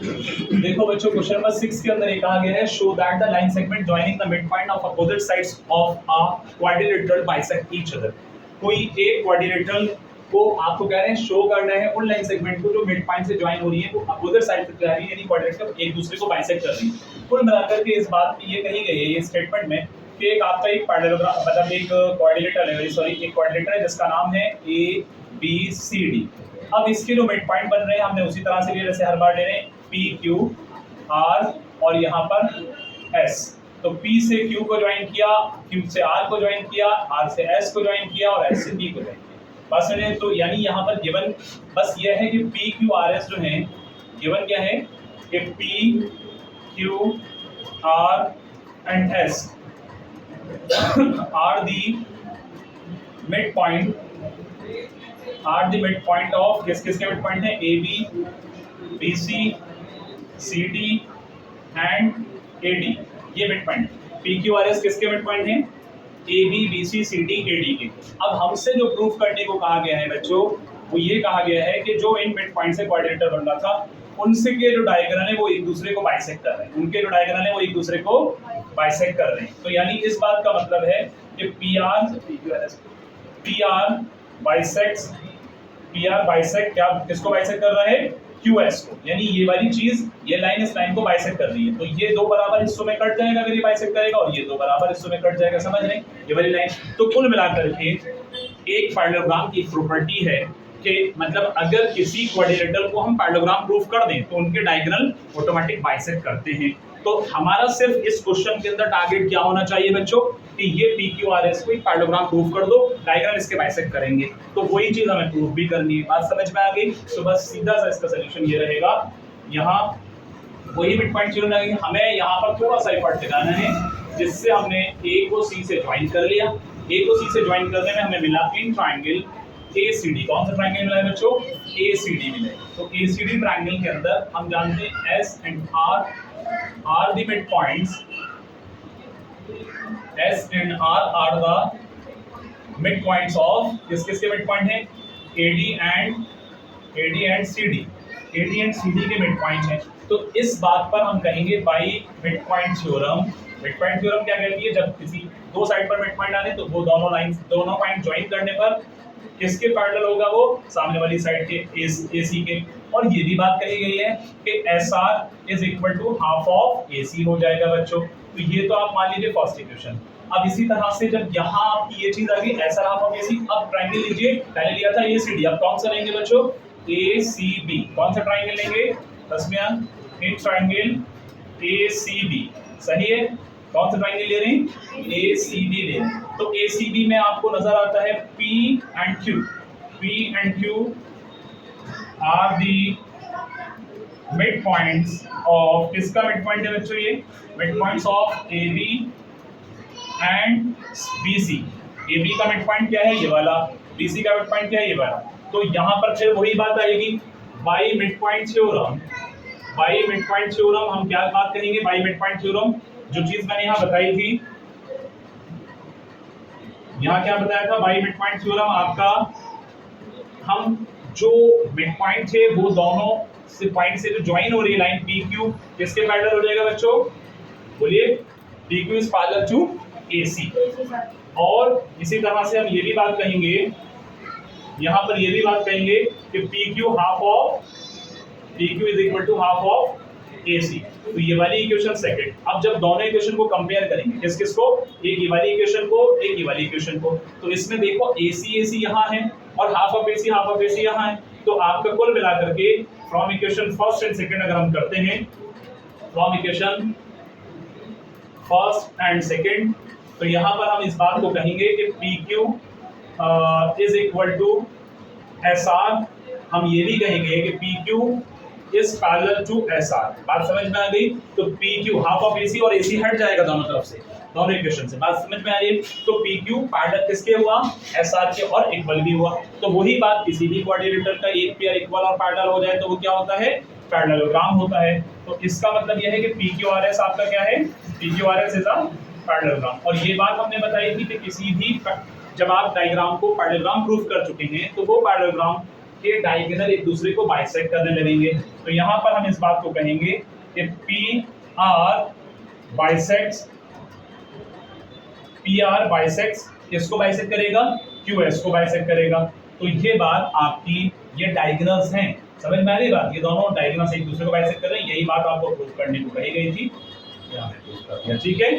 देखो बच्चों, question number 6 के अंदर ये कहा गया है, show that the line segment joining the mid point of opposite sides of a quadrilateral bisect each other. कोई एक क्वाड्रिलेटरल को आपको कह रहे हैं शो करना है उन लाइन सेगमेंट को जो मिड पॉइंट से ज्वाइन हो रही है, वो अपोजिट साइड से जा रही है, यानी क्वाड्रिलेटरल एक दूसरे को बाइसेक्ट कर रही है। कुल मिलाकर के इस बात की ये कही गई है ये स्टेटमेंट में कि एक आपका एक पैरेललोग्राम मतलब एक क्वाड्रिलेटरल है, सॉरी एक क्वाड्रिलेटरल है जिसका नाम है ए बी सी डी। अब इसके जो मिड पॉइंट बन रहे हैं हमने उसी तरह से लिए जैसे हर बार ले रहे हैं पी क्यू आर और यहाँ पर एस। तो P से Q को ज्वाइन किया, Q से R को ज्वाइन किया, R से S को ज्वाइन किया और S से T को ज्वाइन किया। बस समझे? तो यानी यहाँ पर गिवन बस यह है कि P Q R S जो है गिवन क्या है कि P Q R and S are the midpoint of किसके मिड पॉइंट है A B B C C D and A D, ये midpoint P Q R S किसके midpoint हैं A B B C C D A D के। अब हमसे जो proof करने को कहा गया है बच्चों, वो ये कहा गया है कि जो इन मिड पॉइंट से क्वाड्रेटर बन रहा था उनसे के जो डायगोनल है वो एक दूसरे को बाइसेक्ट कर रहे हैं, उनके जो डायगोनल है वो एक दूसरे को बाइसेक्ट कर रहे हैं। तो यानी इस बात का मतलब है कि पी आर बाइसेक्ट क्या किसको बाइसेक्ट कर रहा है QS को, यानी ये वाली चीज ये लाइन इस लाइन को बाइसेक्ट कर रही है। तो ये दो बराबर हिस्सों में कट जाएगा अगर ये बाइसेक्ट करेगा और ये दो बराबर हिस्सों में कट जाएगा, समझ रहे हैं ये वाली लाइन। तो कुल मिलाकर के एक पैरेललोग्राम की प्रॉपर्टी है कि मतलब अगर किसी क्वाड्रिलेटरल को हम पैरेललोग्राम प्रूफ कर दें तो उनके डायगोनल ऑटोमेटिक बाइसेक्ट करते हैं। तो हमारा सिर्फ इस क्वेश्चन के अंदर टारगेट क्या होना चाहिए बच्चों कि ये PQRS को एक पैरेललोग्राम प्रूफ कर दो, डायगोनल इसके बाइसेक्ट करेंगे। तो वही चीज हमें प्रूफ भी करनी है, बात समझ में आ गई। तो बस सीधा सा इसका सॉल्यूशन ये रहेगा, यहाँ वही मिड पॉइंट चुनना है, हमें यहाँ पर थोड़ा सा एफर्ट लगाना है जिससे हमने A को C से ज्वाइन कर लिया। A को C से ज्वाइन करने में हमें मिला इन ट्राइंगल ACD। कौन सा ट्राइंगल मिला है बच्चों ACD मिला है। तो ACD ट्राइंगल के अंदर हम जानते हैं S and R are the midpoints. S and R are the midpoints of किसके midpoint है AD and CD। AD and CD के midpoint हैं। तो इस बात पर हम कहेंगे by midpoint theorem. Midpoint theorem क्या कहती है, जब किसी दो साइड पर मिडपॉइंट आने तो वो दोनों लाइन दोनों पॉइंट ज्वाइन करने पर किसके पैरेलल होगा, वो सामने वाली साइड के AC के। और ये भी बात कही गई है कि SR is equal to half of AC हो जाएगा बच्चों। तो ये तो आप मान लीजिए फर्स्ट इक्वेशन। अब इसी तरह से जब यहाँ आपकी ये चीज आ गई SR हाफ ऑफ AC, अब ट्राइंगल लीजिए, पहले लिया था ACD, अब कौन सा लेंगे बच्चों ACB। कौन सा ट्राइंगल लेंगे दसमियान इन ट्राइंगल ACB, सही है। कौन सा ट्राइंगल ले रहे हैं ACD ले रहे हैं। तो ACB में आपको नजर आता है P and Q are the midpoints of किसका midpoint है बच्चों, ये midpoints of AB and BC। AB का midpoint क्या है ये वाला, BC का midpoint क्या है ये वाला। तो यहाँ पर फिर वही बात आएगी by midpoint theorem. By midpoint theorem हम क्या बात करेंगे, बाई midpoint थ्योरम जो चीज मैंने यहाँ बताई थी, यहाँ क्या बताया था बाई midpoint थ्योरम आपका, हम जो मिड पॉइंट थे वो दोनों से पॉइंट से जो ज्वाइन हो रही है लाइन PQ किसके पैरेलल हो जाएगा बच्चों, बोलिए PQ is parallel to AC। और इसी तरह से हम ये भी बात कहेंगे, यहाँ पर ये भी बात कहेंगे कि PQ is equal to half of AC। तो ये वाली इक्वेशन सेकंड। अब जब दोनों इक्वेशन को कंपेयर करेंगे किस किस को, एक ये वाली इक्वेशन को एक ये वाली इक्वेशन को, तो इसमें देखो AC यहाँ है और हाफ ऑफ AC यहाँ है। तो आपका कुल मिलाकर के from equation first and second अगर हम करते हैं, from equation first and second, तो यहाँ पर हम इस बात को कहेंगे कि PQ is equal to SR। हम ये भी कहेंगे कि PQ is parallel to SR। बात समझ में आ गई। तो PQ हाफ ऑफ AC और AC हट जाएगा दोनों तरफ से, दोनों इक्वेशन से, बात समझ में आ रही है। तो PQ पैरेलल किसके हुआ SR के और इक्वल भी हुआ। तो वही बात किसी भी क्वाड्रिलेटरल का एक पेयर इक्वल और पैरेलल हो जाए तो वो क्या होता है पैरेललोग्राम होता है। तो इसका मतलब यह है कि PQRS आपका क्या है, PQRS इज अ पैरेललोग्राम। और ये बात हमने बताई थी कि किसी भी जब आप डायग्राम को पैरेललोग्राम प्रूफ कर चुके हैं तो वो पैरेललोग्राम के डायगोनल एक दूसरे को बाइसेक्ट करने लगेंगे। तो यहाँ पर हम इस बात को कहेंगे कि पी आर बाइसेक्ट्स किसको बाइसेक्ट करेगा, क्यू एस को बाइसेक्ट करेगा। तो ये बात आपकी, ये डायगोनल्स हैं, समझ में आ रही बात, ये दोनों डायगोनल्स एक दूसरे को बाइसेक्ट कर रहे हैं, यही बात आपको प्रूव करने को कही गई थी, यहाँ पे प्रूव कर दिया, ठीक है।